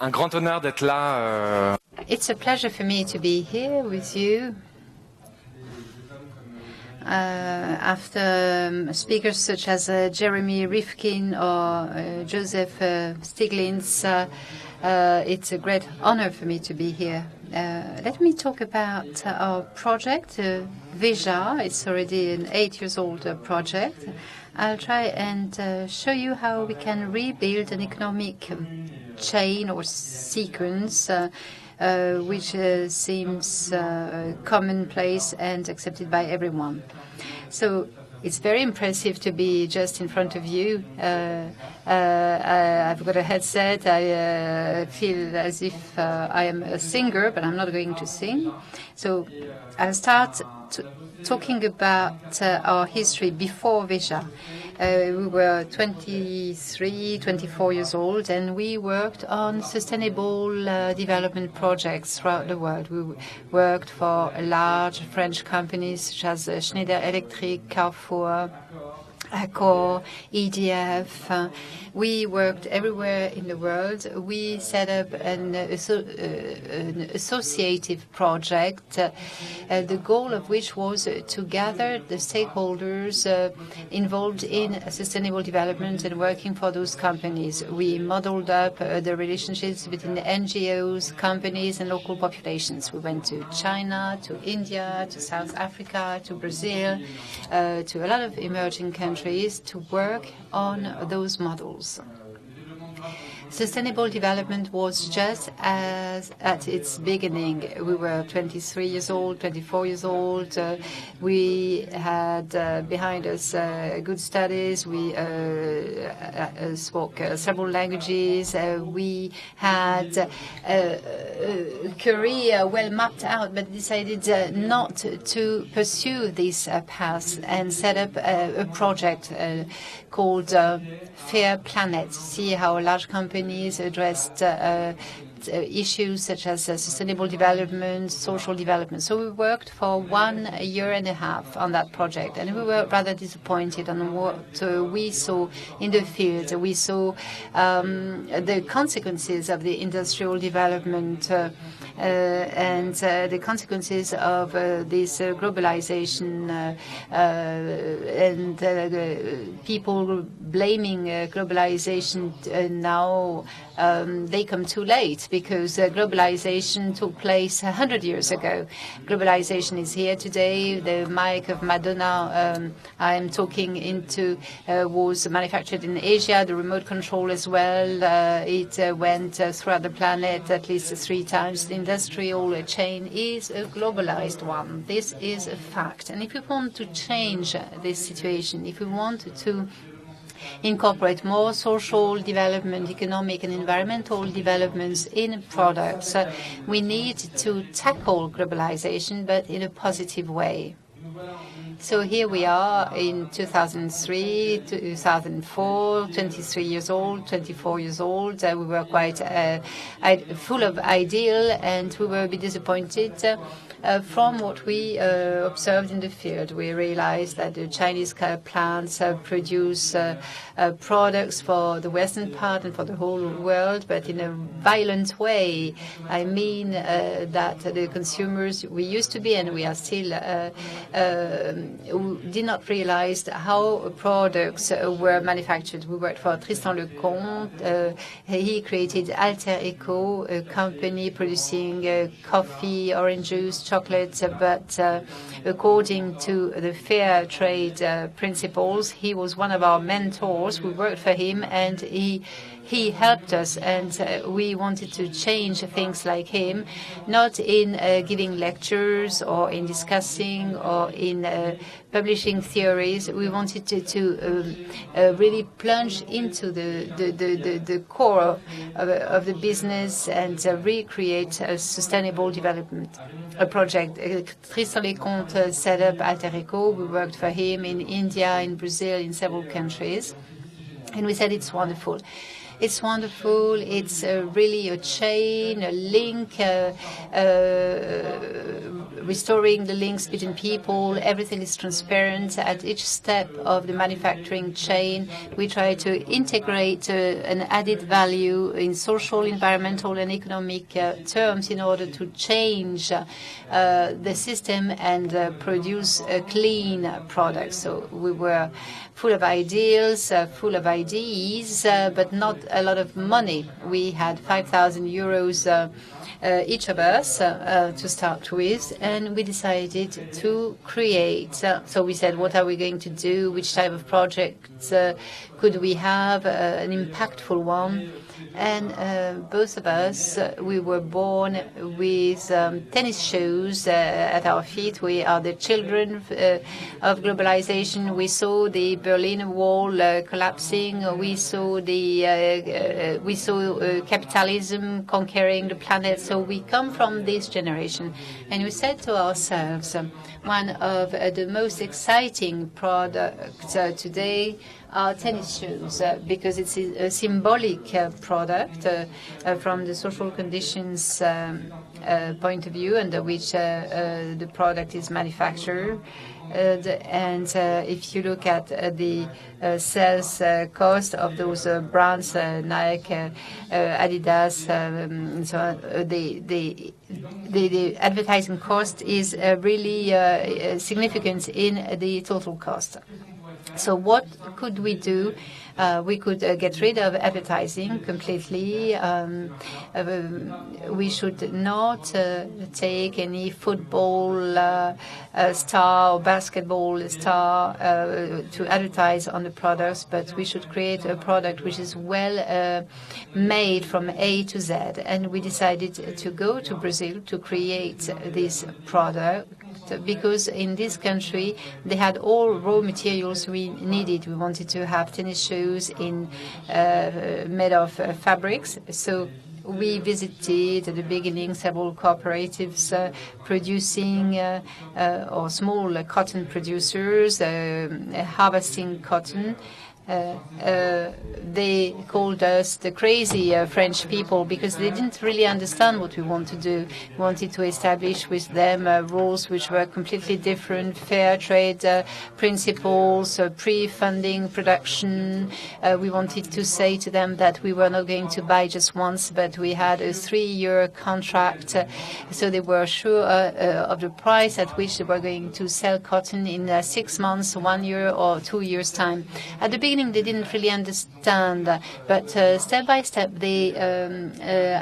un grand honneur d'être là. It's a pleasure for me to be here with you. After speakers such as Jeremy Rifkin or Joseph Stiglitz, it's a great honor for me to be here. Let me talk about our project, Veja. It's already an 8-year-old project. I'll try and show you how we can rebuild an economic chain or sequence which seems commonplace and accepted by everyone. So it's very impressive to be just in front of you. I've got a headset. I feel as if I am a singer, but I'm not going to sing. So I'll start talking about our history before Veja. We were 23, 24 years old, and we worked on sustainable development projects throughout the world. We worked for large French companies such as Schneider Electric, Carrefour, Accor, EDF. We worked everywhere in the world. We set up an associative project, the goal of which was to gather the stakeholders involved in sustainable development and working for those companies. We modeled up the relationships between the NGOs, companies, and local populations. We went to China, to India, to South Africa, to Brazil, to a lot of emerging countries to work on those models. Sustainable development was just as at its beginning. We were 23 years old, 24 years old. We had behind us good studies. We spoke several languages. We had a career well mapped out, but decided not to pursue this path and set up a project called Fair Planet. See how large companies addressed issues such as sustainable development, social development. So we worked for 1 year and a half on that project, and we were rather disappointed on what we saw in the field. We saw the consequences of the industrial development and the consequences of this globalization and people blaming globalization now. They come too late because globalization took place 100 years ago. Globalization is here today. The mic of Madonna I am talking into was manufactured in Asia, the remote control as well. It went throughout the planet at least 3 times. The industrial chain is a globalized one. This is a fact. And if we want to change this situation, if we want to incorporate more social development, economic and environmental developments in products, we need to tackle globalization, but in a positive way. So here we are in 2003, 2004, 23 years old, 24 years old. We were quite full of ideal, and we were a bit disappointed from what we observed in the field. We realized that the Chinese plants produce products for the western part and for the whole world, but in a violent way. I mean that the consumers we used to be, and we are still, did not realize how products were manufactured. We worked for Tristan Lecomte. He created Alter Eco, a company producing coffee, orange juice, chocolate, but according to the fair trade principles. He was one of our mentors. We worked for him, and he helped us, and we wanted to change things like him, not in giving lectures or in discussing or in publishing theories. We wanted to really plunge into the core of the business and recreate a sustainable development project. Tristan Lecomte set up Alter Eco. We worked for him in India, in Brazil, in several countries, and we said it's wonderful. It's wonderful. It's really a chain, a link, restoring the links between people. Everything is transparent at each step of the manufacturing chain. We try to integrate an added value in social, environmental, and economic terms in order to change the system and produce a clean product. So we were full of ideas, full of ideas, but not a lot of money. We had 5,000 euros each of us to start with, and we decided to create. So we said, what are we going to do? Which type of projects could we have? An impactful one. And both of us, we were born with tennis shoes at our feet. We are the children of globalization. We saw the Berlin Wall collapsing. We saw capitalism conquering the planet. So we come from this generation, and we said to ourselves, one of the most exciting products today are tennis shoes, because it's a symbolic product from the social conditions point of view under which the product is manufactured. And if you look at the sales cost of those brands, Nike, Adidas, so the advertising cost is really significant in the total cost. So what could we do? We could get rid of advertising completely. We should not take any football star or basketball star to advertise on the products, but we should create a product which is well made from A to Z. And we decided to go to Brazil to create this product, because in this country they had all raw materials we needed. We wanted to have tennis shoes made of fabrics. So we visited at the beginning several cooperatives producing or small cotton producers harvesting cotton. They called us the crazy French people, because they didn't really understand what we want to do. We wanted to establish with them rules which were completely different, fair trade principles, pre-funding production. We wanted to say to them that we were not going to buy just once, but we had a 3-year contract, so they were sure of the price at which they were going to sell cotton in 6 months, 1 year, or 2 years' time. At the beginning, they didn't really understand, but step by step, they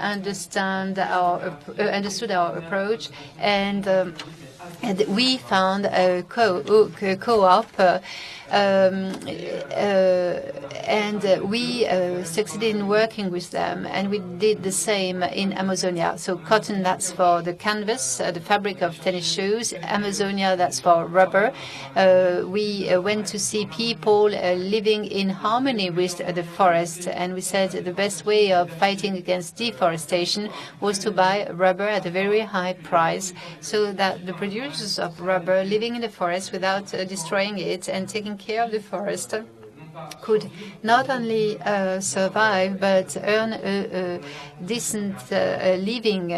understood our approach, and we found a co-op. And we succeeded in working with them, and we did the same in Amazonia. So cotton, that's for the canvas, the fabric of tennis shoes. Amazonia, that's for rubber. We went to see people living in harmony with the forest, and we said the best way of fighting against deforestation was to buy rubber at a very high price, so that the producers of rubber living in the forest without destroying it and taking care of the forest could not only survive but earn a decent living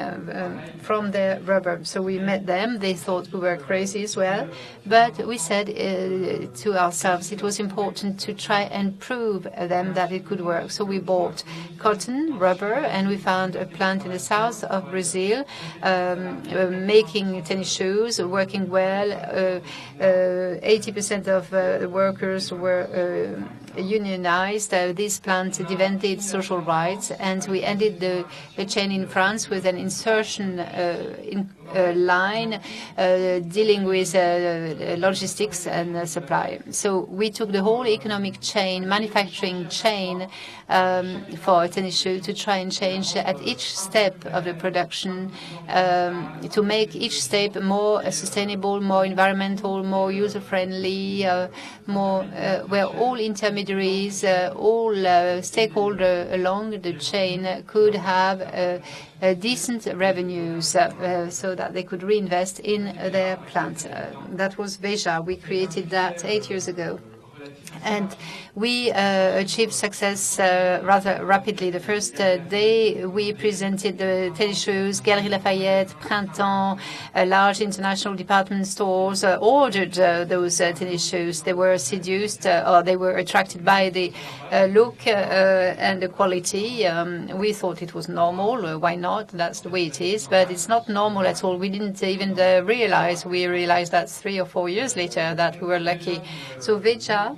from the rubber. So we met them. They thought we were crazy as well, but we said to ourselves it was important to try and prove them that it could work. So we bought cotton, rubber, and we found a plant in the south of Brazil making tennis shoes, working well. 80% of the workers were unionized. This plant defended social rights, and we ended the chain in France with an insertion line dealing with logistics and supply. So we took the whole economic chain, manufacturing chain for a tennis shoe to try and change at each step of the production to make each step more sustainable, more environmental, more user-friendly, more where all intermediaries, all stakeholders along the chain could have decent revenues so that they could reinvest in their plant. That was Veja. We created that 8 years ago. And we achieved success rather rapidly. The first day we presented the tennis shoes, Galeries Lafayette, Printemps, large international department stores ordered those tennis shoes. They were seduced or they were attracted by the look and the quality. We thought it was normal. Why not? That's the way it is. But it's not normal at all. We didn't even realize. We realized that 3 or 4 years later that we were lucky. So Veja,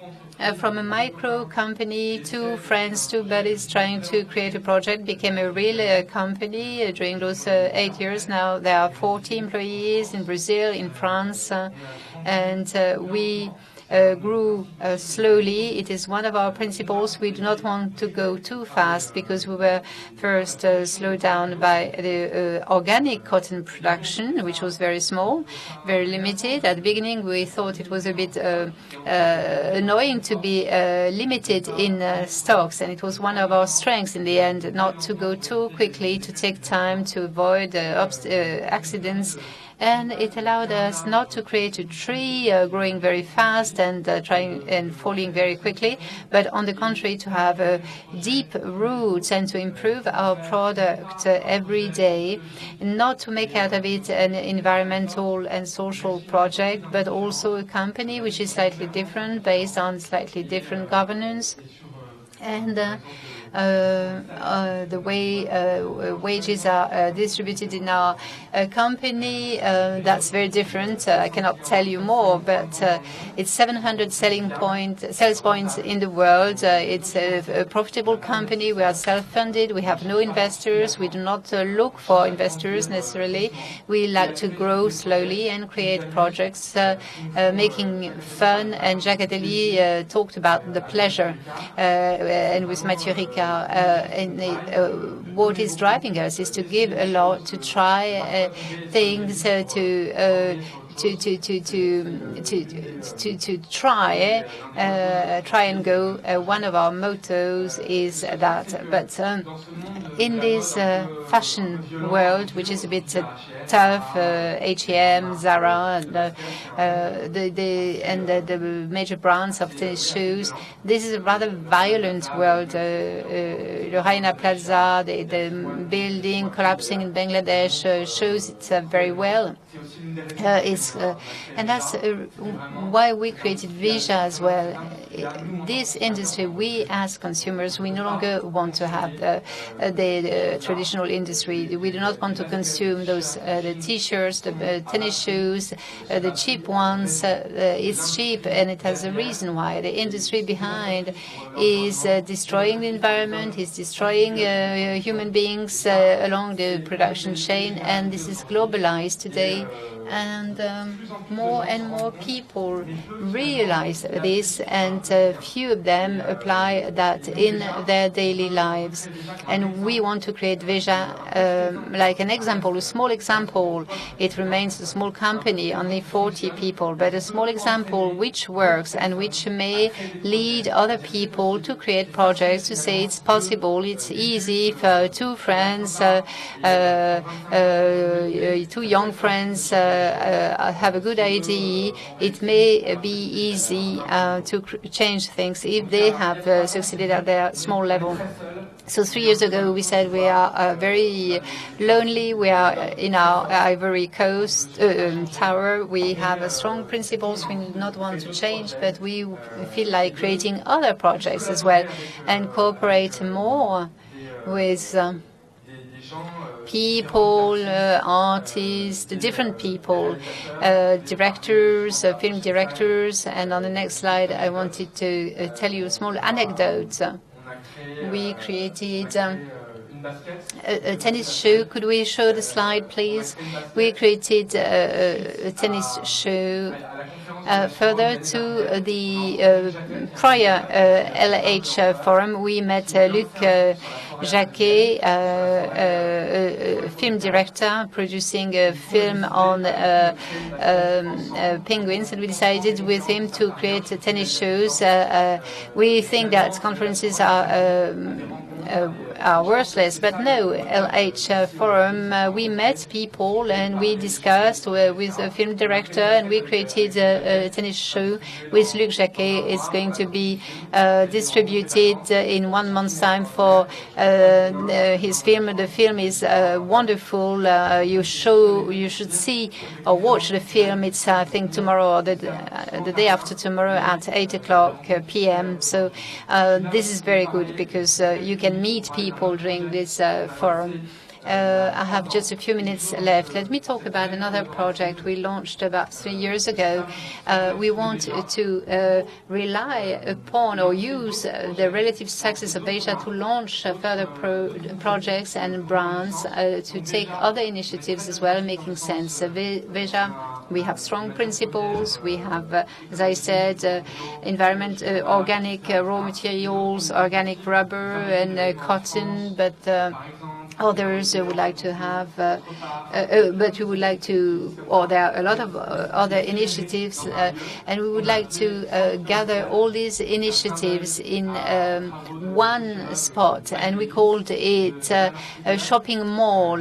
from a micro company, 2 friends, 2 buddies trying to create a project, became a real company during those 8 years. Now there are 40 employees in Brazil, in France, and we grew slowly. It is one of our principles. We do not want to go too fast because we were first slowed down by the organic cotton production, which was very small, very limited. At the beginning, we thought it was a bit annoying to be limited in stocks, and it was one of our strengths in the end, not to go too quickly, to take time to avoid accidents. And it allowed us not to create a tree growing very fast and trying and falling very quickly, but on the contrary, to have deep roots and to improve our product every day, not to make out of it an environmental and social project, but also a company which is slightly different, based on slightly different governance. And the way wages are distributed in our company, that's very different. I cannot tell you more, but it's 700 sales points in the world. It's a profitable company. We are self-funded. We have no investors. We do not look for investors necessarily. We like to grow slowly and create projects, making fun. And Jacques Attali talked about the pleasure, and with Mathieu Ricard. What is driving us is to give a lot, to try things, to try and go. One of our mottos is that. But in this fashion world, which is a bit tough, H&M, Zara, and the major brands of tennis shoes, this is a rather violent world. The Rana Plaza, the building collapsing in Bangladesh shows it very well. And that's why we created Veja as well. This industry, we as consumers, we no longer want to have the traditional industry. We do not want to consume those the T-shirts, the tennis shoes, the cheap ones. It's cheap, and it has a reason why. The industry behind is destroying the environment, is destroying human beings along the production chain, and this is globalized today. And more people realize this, and few of them apply that in their daily lives. And we want to create Veja like an example, a small example. It remains a small company, only 40 people, but a small example which works and which may lead other people to create projects, to say it's possible, it's easy for 2 friends, 2 young friends have a good idea. It may be easy to change things if they have succeeded at their small level. So 3 years ago, we said we are very lonely. We are in our Ivory Coast tower. We have strong principles. We do not want to change, but we feel like creating other projects as well and cooperate more with people, artists, different people, directors, film directors. And on the next slide, I wanted to tell you a small anecdote. We created a tennis shoe. Could we show the slide, please? We created a tennis shoe. Further to the prior LHFORUM, we met Luc Jacquet, a film director producing a film on penguins, and we decided with him to create tennis shoes. We think that conferences are are worthless. But no, LHFORUM, we met people and we discussed with a film director, and we created a tennis show with Luc Jacquet. It's going to be distributed in 1 month's time for his film. The film is wonderful. You should see or watch the film. It's, I think, tomorrow or the day after tomorrow at 8:00 p.m. So this is very good because you can meet people during this forum. I have just a few minutes left. Let me talk about another project we launched about 3 years ago. We want to rely upon or use the relative success of Veja to launch further projects and brands to take other initiatives as well, making sense. Veja, we have strong principles. We have, as I said, organic raw materials, organic rubber and cotton, but others would like to have, but we would like to, or there are a lot of other initiatives, and we would like to gather all these initiatives in one spot, and we called it a shopping mall.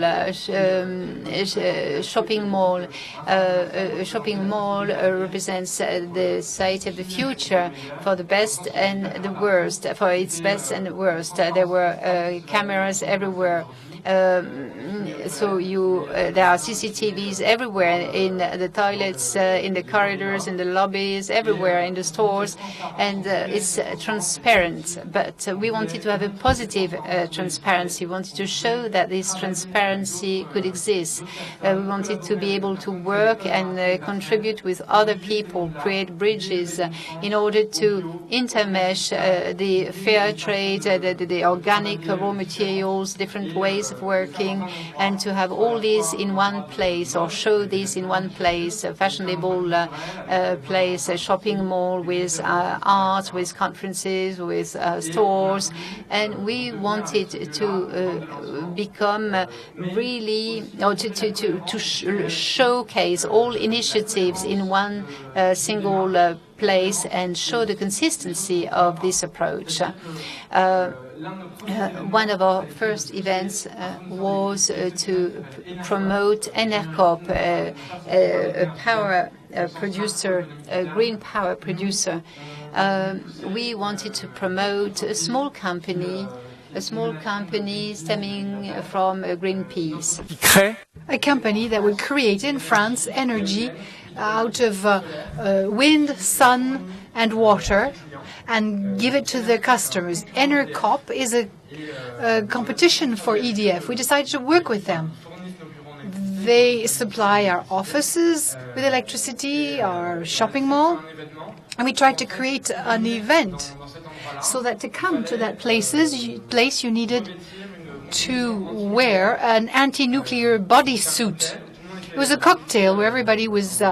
Shopping mall represents the site of the future for the best and the worst, for its best and the worst. There were cameras everywhere. So there are CCTVs everywhere, in the toilets, in the corridors, in the lobbies, everywhere, in the stores, and it's transparent. But we wanted to have a positive transparency. We wanted to show that this transparency could exist. We wanted to be able to work and contribute with other people, create bridges in order to intermesh the fair trade, the organic raw materials, different ways of working, and to have all these in one place, or show these in one place, a fashionable place, a shopping mall with art, with conferences, with stores. And we wanted to become really, or to showcase all initiatives in one single place and show the consistency of this approach. One of our first events was to promote ENG, a power producer, a green power producer. We wanted to promote a small company stemming from Greenpeace. A company that would create in France energy out of wind, sun, and water, and give it to the customers. ENG is a competition for EDF. We decided to work with them. They supply our offices with electricity, our shopping mall, and we tried to create an event so that to come to that place you needed to wear an anti-nuclear bodysuit. It was a cocktail where everybody was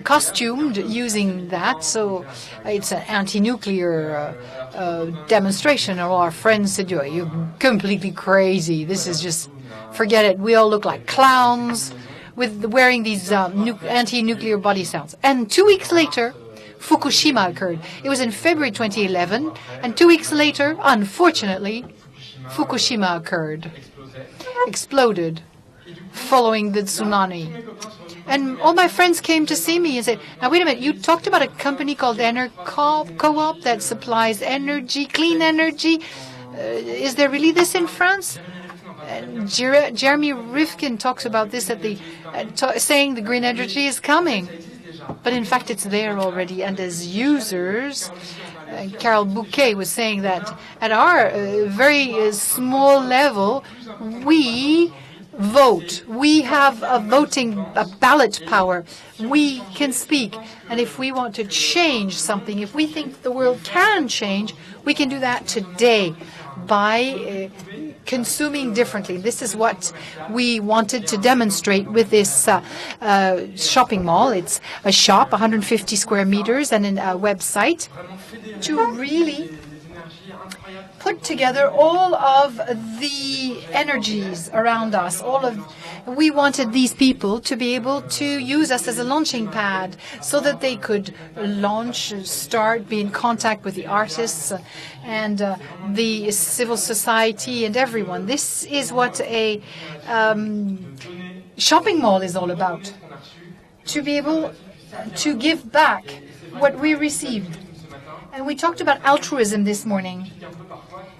costumed using that, so it's an anti-nuclear demonstration. And all our friends said, "You're completely crazy. This is just, forget it." We all look like clowns with wearing these anti-nuclear bodysuits. And 2 weeks later, Fukushima occurred. It was in February 2011, and 2 weeks later, unfortunately, Fukushima occurred, exploded, following the tsunami. And all my friends came to see me and said, "Now, wait a minute, you talked about a company called ENG Co-op that supplies energy, clean energy. Is there really this in France?" And Jeremy Rifkin talks about this at saying the green energy is coming. But in fact, it's there already. And as users, Carol Bouquet was saying that at our very small level, we vote. We have a ballot power. We can speak. And if we want to change something, if we think the world can change, we can do that today by consuming differently. This is what we wanted to demonstrate with this shopping mall. It's a shop, 150 square meters, and a website to really put together all of the energies around us. We wanted these people to be able to use us as a launching pad so that they could launch, start, be in contact with the artists and the civil society and everyone. This is what a shopping mall is all about, to be able to give back what we received. And we talked about altruism this morning.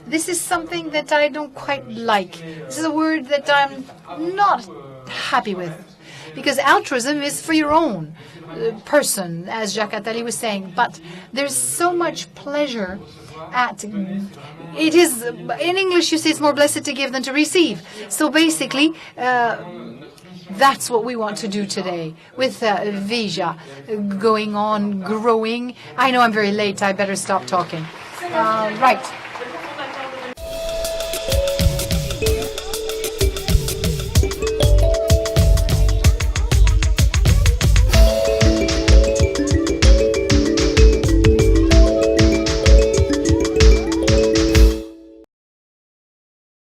This is something that I don't quite like. This is a word that I'm not happy with, because altruism is for your own person, as Jacques Attali was saying. But there's so much pleasure at it. Is in English you say it's more blessed to give than to receive. So basically, that's what we want to do today with Veja going on, growing. I know I'm very late. I better stop talking. Right.